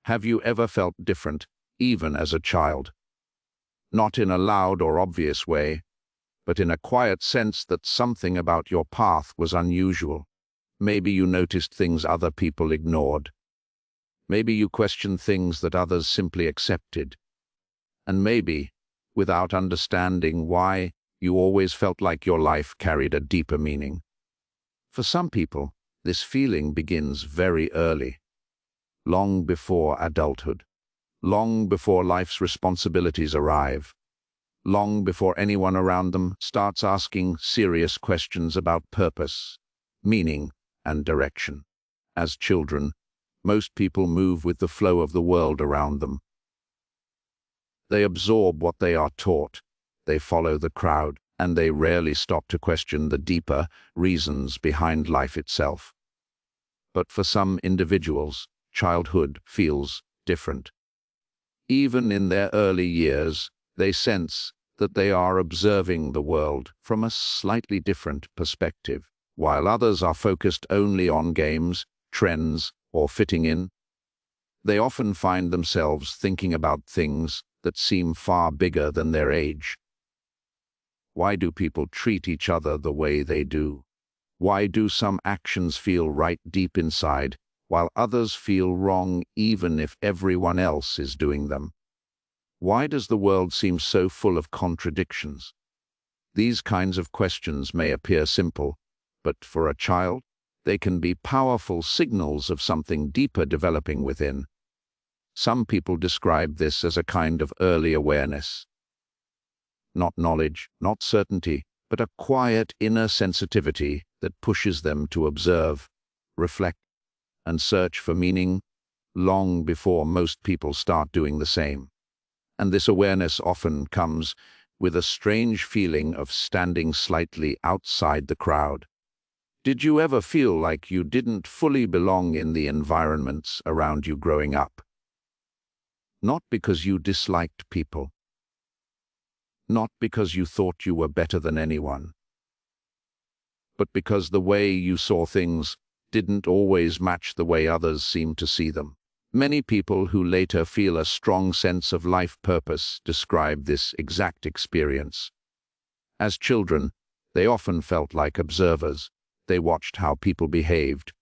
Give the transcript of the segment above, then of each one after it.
Have you ever felt different, even as a child? Not in a loud or obvious way, but in a quiet sense that something about your path was unusual. Maybe you noticed things other people ignored. Maybe you questioned things that others simply accepted. And maybe, without understanding why, you always felt like your life carried a deeper meaning. For some people, this feeling begins very early, long before adulthood, long before life's responsibilities arrive, long before anyone around them starts asking serious questions about purpose, meaning, and direction. As children, most people move with the flow of the world around them. They absorb what they are taught, they follow the crowd, and they rarely stop to question the deeper reasons behind life itself. But for some individuals, childhood feels different. Even in their early years, they sense that they are observing the world from a slightly different perspective. While others are focused only on games, trends, or fitting in, they often find themselves thinking about things that seem far bigger than their age. Why do people treat each other the way they do? Why do some actions feel right deep inside, while others feel wrong even if everyone else is doing them? Why does the world seem so full of contradictions? These kinds of questions may appear simple, but for a child, they can be powerful signals of something deeper developing within. Some people describe this as a kind of early awareness. Not knowledge, not certainty, but a quiet inner sensitivity that pushes them to observe, reflect, and search for meaning long before most people start doing the same. And this awareness often comes with a strange feeling of standing slightly outside the crowd. Did you ever feel like you didn't fully belong in the environments around you growing up? Not because you disliked people, not because you thought you were better than anyone, but because the way you saw things didn't always match the way others seemed to see them. Many people who later feel a strong sense of life purpose describe this exact experience. As children, they often felt like observers. They watched how people behaved.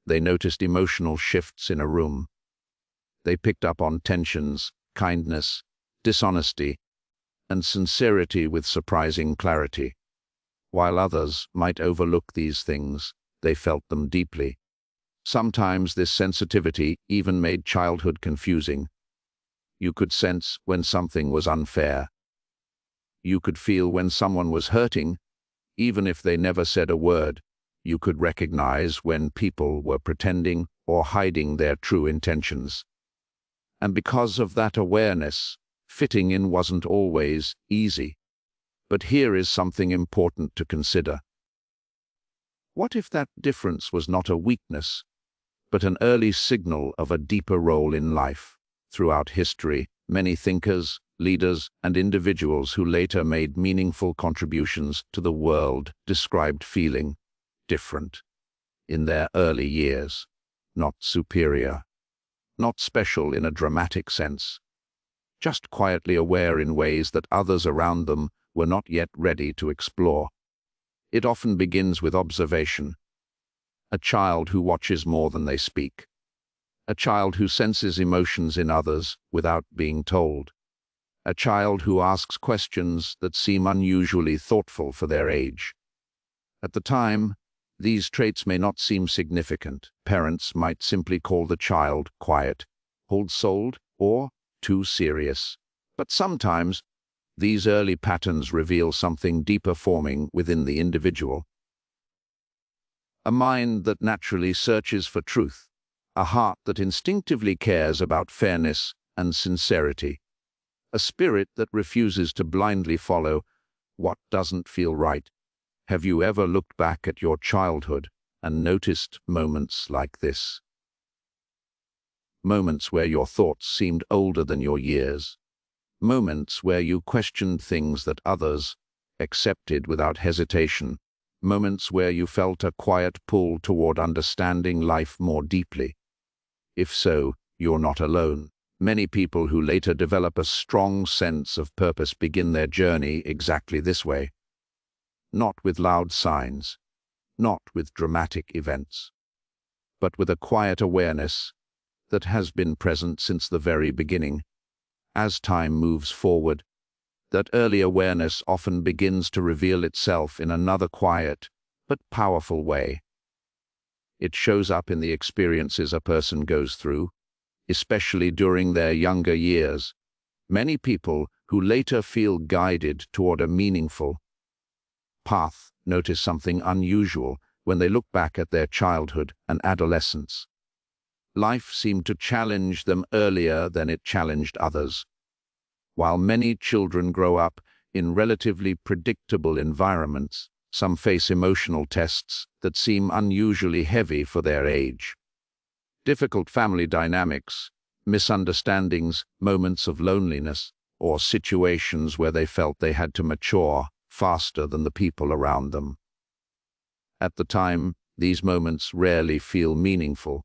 They noticed emotional shifts in a room. They picked up on tensions, kindness, dishonesty, and sincerity with surprising clarity. While others might overlook these things, they felt them deeply. Sometimes this sensitivity even made childhood confusing. You could sense when something was unfair. You could feel when someone was hurting, even if they never said a word. You could recognize when people were pretending or hiding their true intentions. And because of that awareness, fitting in wasn't always easy. But here is something important to consider. What if that difference was not a weakness, but an early signal of a deeper role in life? Throughout history, many thinkers, leaders, and individuals who later made meaningful contributions to the world described feeling different in their early years, not superior, not special in a dramatic sense, just quietly aware in ways that others around them were not yet ready to explore. It often begins with observation. A child who watches more than they speak. A child who senses emotions in others without being told. A child who asks questions that seem unusually thoughtful for their age. At the time, these traits may not seem significant. Parents might simply call the child quiet, cold-souled, or too serious. But sometimes, these early patterns reveal something deeper forming within the individual. A mind that naturally searches for truth, a heart that instinctively cares about fairness and sincerity, a spirit that refuses to blindly follow what doesn't feel right. Have you ever looked back at your childhood and noticed moments like this? Moments where your thoughts seemed older than your years. Moments where you questioned things that others accepted without hesitation. Moments where you felt a quiet pull toward understanding life more deeply. If so, you're not alone. Many people who later develop a strong sense of purpose begin their journey exactly this way. Not with loud signs, not with dramatic events, but with a quiet awareness that has been present since the very beginning. As time moves forward, that early awareness often begins to reveal itself in another quiet but powerful way. It shows up in the experiences a person goes through, especially during their younger years. Many people who later feel guided toward a meaningful path notice something unusual when they look back at their childhood and adolescence. Life seemed to challenge them earlier than it challenged others. While many children grow up in relatively predictable environments, some face emotional tests that seem unusually heavy for their age. Difficult family dynamics, misunderstandings, moments of loneliness, or situations where they felt they had to mature faster than the people around them. At the time, these moments rarely feel meaningful.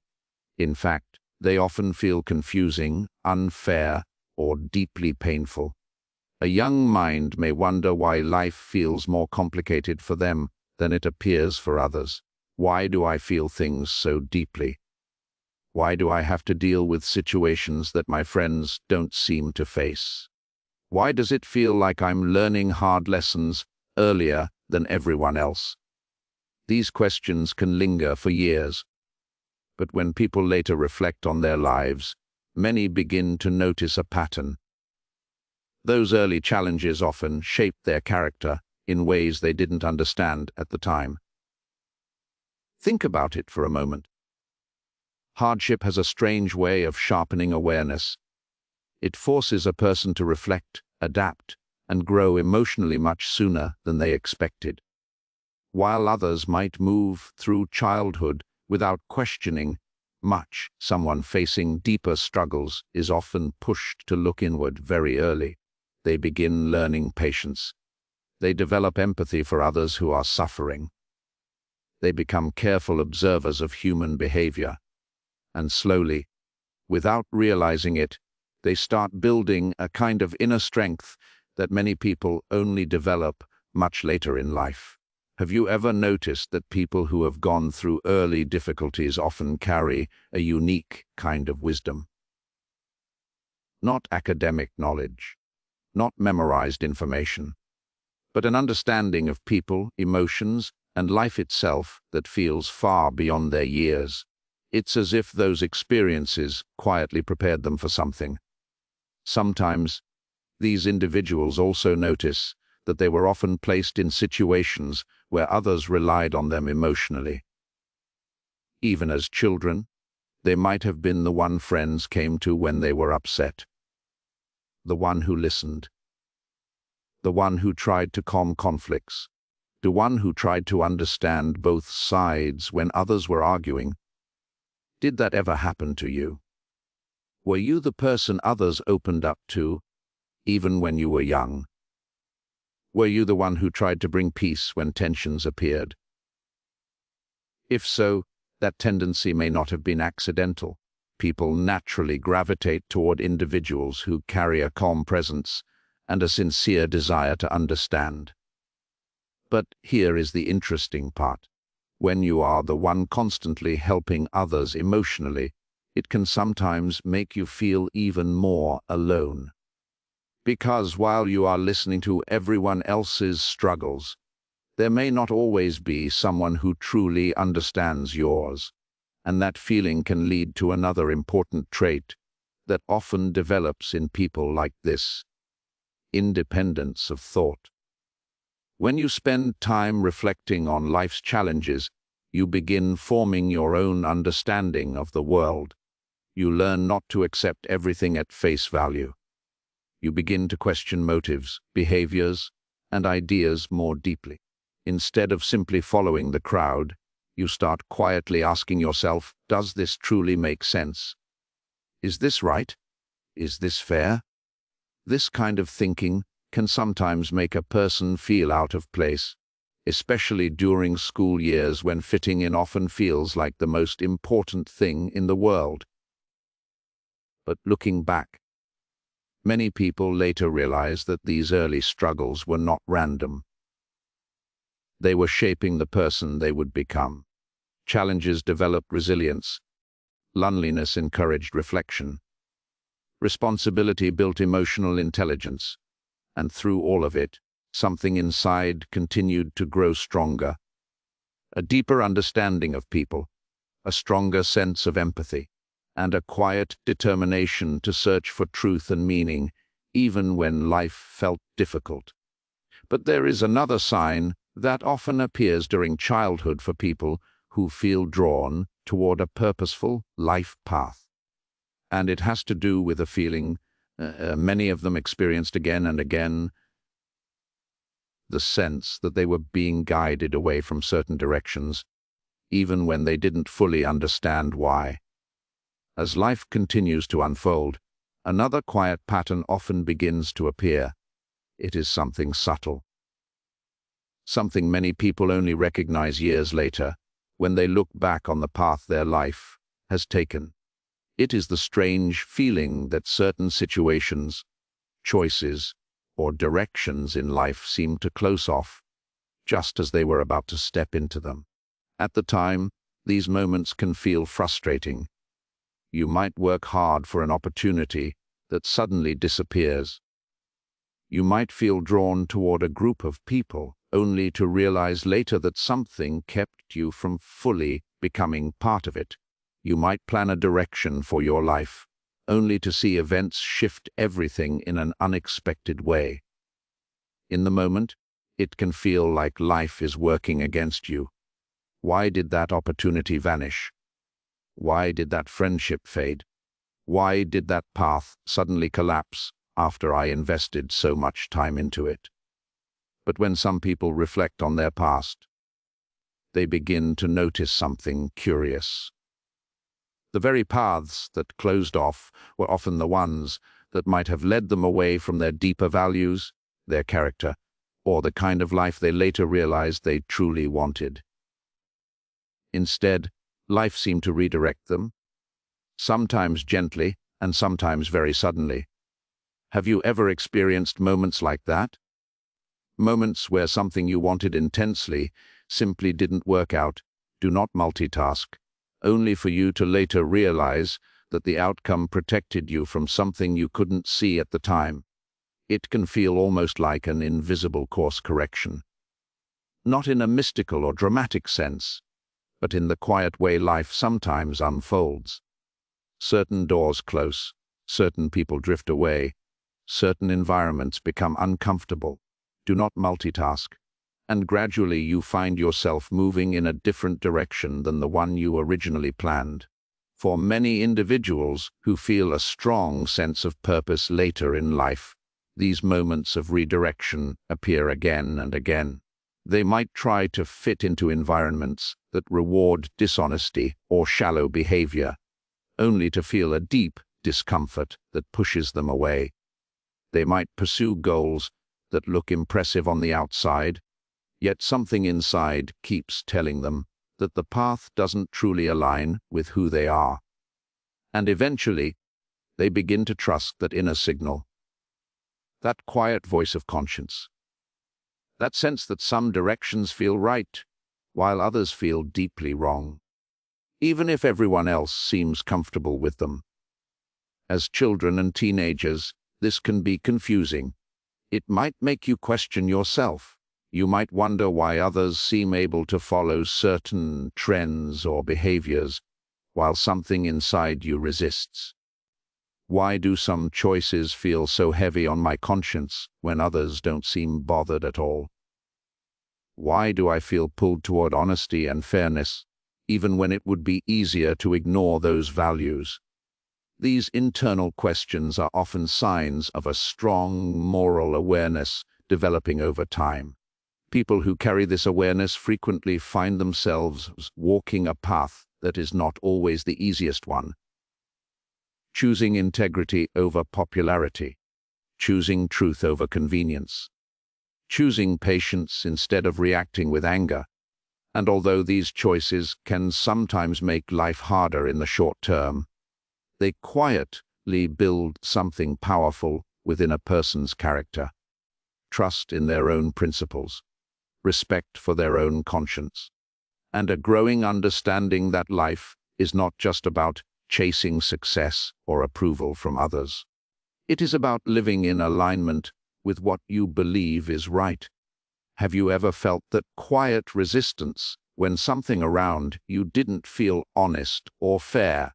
In fact, they often feel confusing, unfair, or deeply painful. A young mind may wonder why life feels more complicated for them than it appears for others. Why do I feel things so deeply? Why do I have to deal with situations that my friends don't seem to face? Why does it feel like I'm learning hard lessons earlier than everyone else? These questions can linger for years, but when people later reflect on their lives, many begin to notice a pattern. Those early challenges often shaped their character in ways they didn't understand at the time. Think about it for a moment. Hardship has a strange way of sharpening awareness. It forces a person to reflect, adapt, and grow emotionally much sooner than they expected. While others might move through childhood without questioning much, someone facing deeper struggles is often pushed to look inward very early. They begin learning patience. They develop empathy for others who are suffering. They become careful observers of human behavior. And slowly, without realizing it, they start building a kind of inner strength that many people only develop much later in life. Have you ever noticed that people who have gone through early difficulties often carry a unique kind of wisdom? Not academic knowledge, not memorized information, but an understanding of people, emotions, and life itself that feels far beyond their years. It's as if those experiences quietly prepared them for something. Sometimes, these individuals also notice that they were often placed in situations where others relied on them emotionally. Even as children, they might have been the one friends came to when they were upset, the one who listened, the one who tried to calm conflicts, the one who tried to understand both sides when others were arguing. Did that ever happen to you? Were you the person others opened up to, even when you were young? Were you the one who tried to bring peace when tensions appeared? If so, that tendency may not have been accidental. People naturally gravitate toward individuals who carry a calm presence and a sincere desire to understand. But here is the interesting part. When you are the one constantly helping others emotionally, it can sometimes make you feel even more alone. Because while you are listening to everyone else's struggles, there may not always be someone who truly understands yours, and that feeling can lead to another important trait that often develops in people like this: independence of thought. When you spend time reflecting on life's challenges, you begin forming your own understanding of the world. You learn not to accept everything at face value. You begin to question motives, behaviors, and ideas more deeply. Instead of simply following the crowd, you start quietly asking yourself, does this truly make sense? Is this right? Is this fair? This kind of thinking can sometimes make a person feel out of place, especially during school years when fitting in often feels like the most important thing in the world. But looking back, many people later realize that these early struggles were not random. They were shaping the person they would become. Challenges developed resilience. Loneliness encouraged reflection. Responsibility built emotional intelligence. And through all of it, something inside continued to grow stronger. A deeper understanding of people, a stronger sense of empathy, and a quiet determination to search for truth and meaning, even when life felt difficult. But there is another sign that often appears during childhood for people who feel drawn toward a purposeful life path. And it has to do with a feeling many of them experienced again and again, the sense that they were being guided away from certain directions, even when they didn't fully understand why. As life continues to unfold, another quiet pattern often begins to appear. It is something subtle. Something many people only recognize years later, when they look back on the path their life has taken. It is the strange feeling that certain situations, choices, or directions in life seem to close off, just as they were about to step into them. At the time, these moments can feel frustrating. You might work hard for an opportunity that suddenly disappears. You might feel drawn toward a group of people, only to realize later that something kept you from fully becoming part of it. You might plan a direction for your life, only to see events shift everything in an unexpected way. In the moment, it can feel like life is working against you. Why did that opportunity vanish? Why did that friendship fade? Why did that path suddenly collapse after I invested so much time into it? But when some people reflect on their past, they begin to notice something curious. The very paths that closed off were often the ones that might have led them away from their deeper values, their character, or the kind of life they later realized they truly wanted. Instead, life seemed to redirect them, sometimes gently and sometimes very suddenly. Have you ever experienced moments like that? Moments where something you wanted intensely simply didn't work out. Do not multitask, only for you to later realize that the outcome protected you from something you couldn't see at the time. It can feel almost like an invisible course correction. Not in a mystical or dramatic sense, but in the quiet way life sometimes unfolds. Certain doors close, certain people drift away, certain environments become uncomfortable. Do not multitask, and gradually you find yourself moving in a different direction than the one you originally planned. For many individuals who feel a strong sense of purpose later in life, these moments of redirection appear again and again. They might try to fit into environments that reward dishonesty or shallow behavior, only to feel a deep discomfort that pushes them away. They might pursue goals that look impressive on the outside, yet something inside keeps telling them that the path doesn't truly align with who they are. And eventually, they begin to trust that inner signal, that quiet voice of conscience, that sense that some directions feel right, while others feel deeply wrong, even if everyone else seems comfortable with them. As children and teenagers, this can be confusing. It might make you question yourself. You might wonder why others seem able to follow certain trends or behaviors, while something inside you resists. Why do some choices feel so heavy on my conscience when others don't seem bothered at all? Why do I feel pulled toward honesty and fairness, even when it would be easier to ignore those values? These internal questions are often signs of a strong moral awareness developing over time. People who carry this awareness frequently find themselves walking a path that is not always the easiest one. Choosing integrity over popularity, choosing truth over convenience, choosing patience instead of reacting with anger. And although these choices can sometimes make life harder in the short term, they quiet quietly build something powerful within a person's character. Trust in their own principles, respect for their own conscience, and a growing understanding that life is not just about chasing success or approval from others. It is about living in alignment with what you believe is right. Have you ever felt that quiet resistance when something around you didn't feel honest or fair?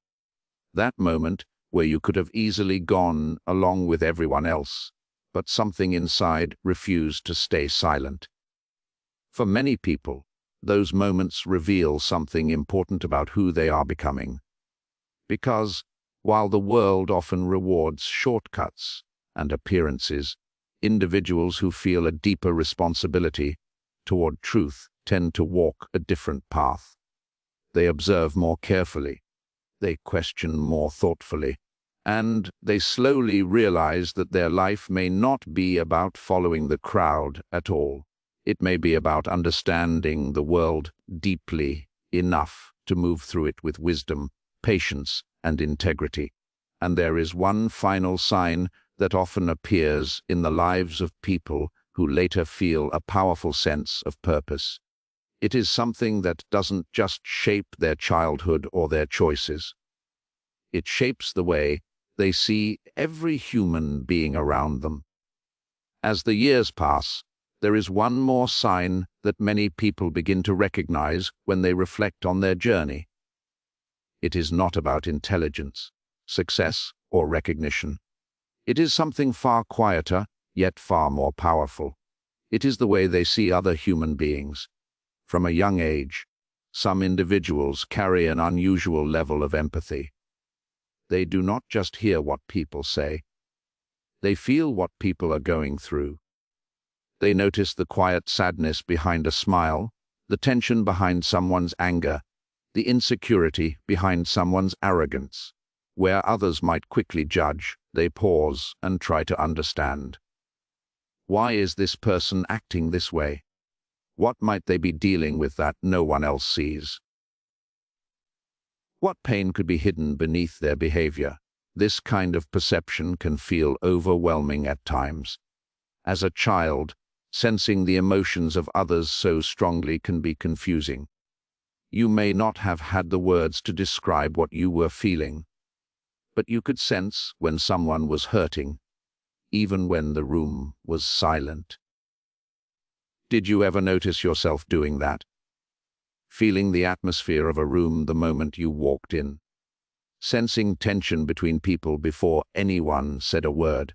That moment where you could have easily gone along with everyone else, but something inside refused to stay silent. For many people, those moments reveal something important about who they are becoming. Because, while the world often rewards shortcuts and appearances, individuals who feel a deeper responsibility toward truth tend to walk a different path. They observe more carefully, they question more thoughtfully, and they slowly realize that their life may not be about following the crowd at all. It may be about understanding the world deeply enough to move through it with wisdom, patience, and integrity. And there is one final sign that often appears in the lives of people who later feel a powerful sense of purpose. It is something that doesn't just shape their childhood or their choices. It shapes the way they see every human being around them. As the years pass, there is one more sign that many people begin to recognize when they reflect on their journey. It is not about intelligence, success, or recognition. It is something far quieter, yet far more powerful. It is the way they see other human beings. From a young age, some individuals carry an unusual level of empathy. They do not just hear what people say. They feel what people are going through. They notice the quiet sadness behind a smile, the tension behind someone's anger, the insecurity behind someone's arrogance. Where others might quickly judge, they pause and try to understand. Why is this person acting this way? What might they be dealing with that no one else sees? What pain could be hidden beneath their behavior? This kind of perception can feel overwhelming at times. As a child, sensing the emotions of others so strongly can be confusing. You may not have had the words to describe what you were feeling, but you could sense when someone was hurting, even when the room was silent. Did you ever notice yourself doing that? Feeling the atmosphere of a room the moment you walked in? Sensing tension between people before anyone said a word?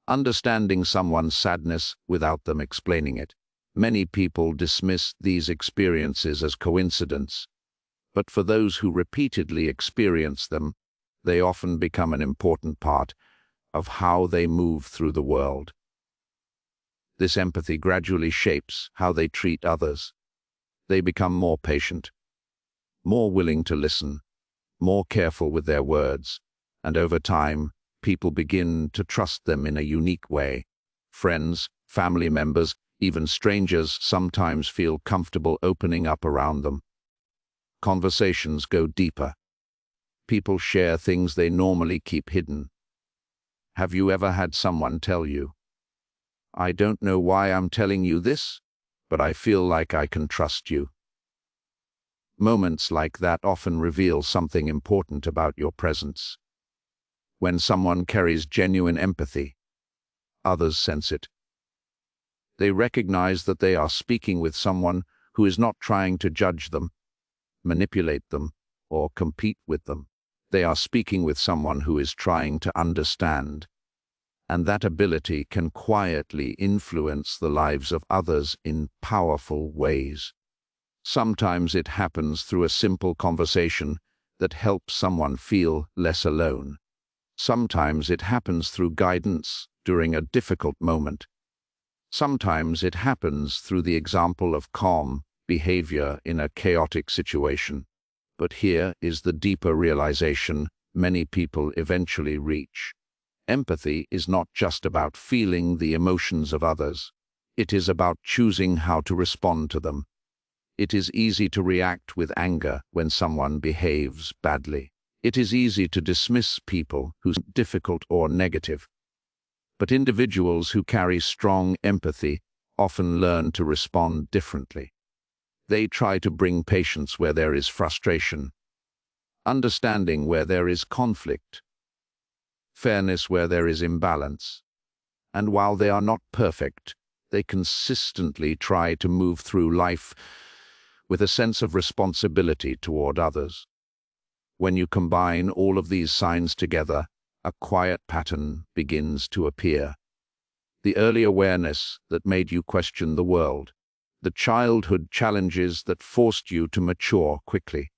Understanding someone's sadness without them explaining it? Many people dismiss these experiences as coincidence, but for those who repeatedly experience them, they often become an important part of how they move through the world. This empathy gradually shapes how they treat others. They become more patient, more willing to listen, more careful with their words, and over time, people begin to trust them in a unique way. Friends, family members, even strangers sometimes feel comfortable opening up around them. Conversations go deeper. People share things they normally keep hidden. Have you ever had someone tell you, "I don't know why I'm telling you this, but I feel like I can trust you"? Moments like that often reveal something important about your presence. When someone carries genuine empathy, others sense it. They recognize that they are speaking with someone who is not trying to judge them, manipulate them, or compete with them. They are speaking with someone who is trying to understand, and that ability can quietly influence the lives of others in powerful ways. Sometimes it happens through a simple conversation that helps someone feel less alone. Sometimes it happens through guidance during a difficult moment. Sometimes it happens through the example of calm behavior in a chaotic situation. But here is the deeper realization many people eventually reach. Empathy is not just about feeling the emotions of others. It is about choosing how to respond to them. It is easy to react with anger when someone behaves badly. It is easy to dismiss people who are difficult or negative, but individuals who carry strong empathy often learn to respond differently. They try to bring patience where there is frustration, understanding where there is conflict, fairness where there is imbalance, and while they are not perfect, they consistently try to move through life with a sense of responsibility toward others. When you combine all of these signs together, a quiet pattern begins to appear. The early awareness that made you question the world, the childhood challenges that forced you to mature quickly,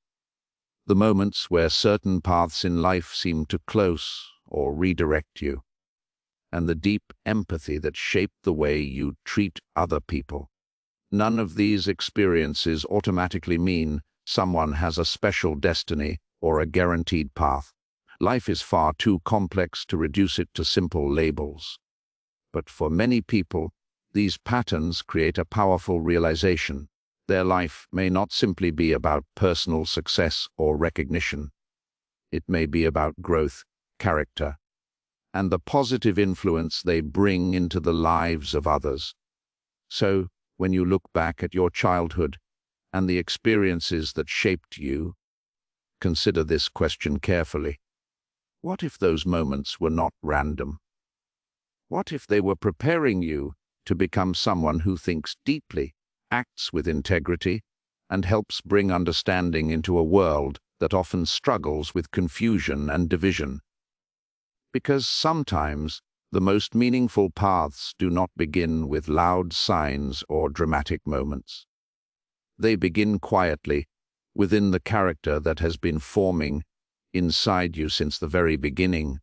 the moments where certain paths in life seemed to close or redirect you, and the deep empathy that shaped the way you treat other people. None of these experiences automatically mean someone has a special destiny or a guaranteed path. Life is far too complex to reduce it to simple labels. But for many people, these patterns create a powerful realization. Their life may not simply be about personal success or recognition. It may be about growth, character, and the positive influence they bring into the lives of others. So, when you look back at your childhood and the experiences that shaped you, consider this question carefully. What if those moments were not random? What if they were preparing you to become someone who thinks deeply, acts with integrity, and helps bring understanding into a world that often struggles with confusion and division? Because sometimes the most meaningful paths do not begin with loud signs or dramatic moments. They begin quietly, within the character that has been forming inside you since the very beginning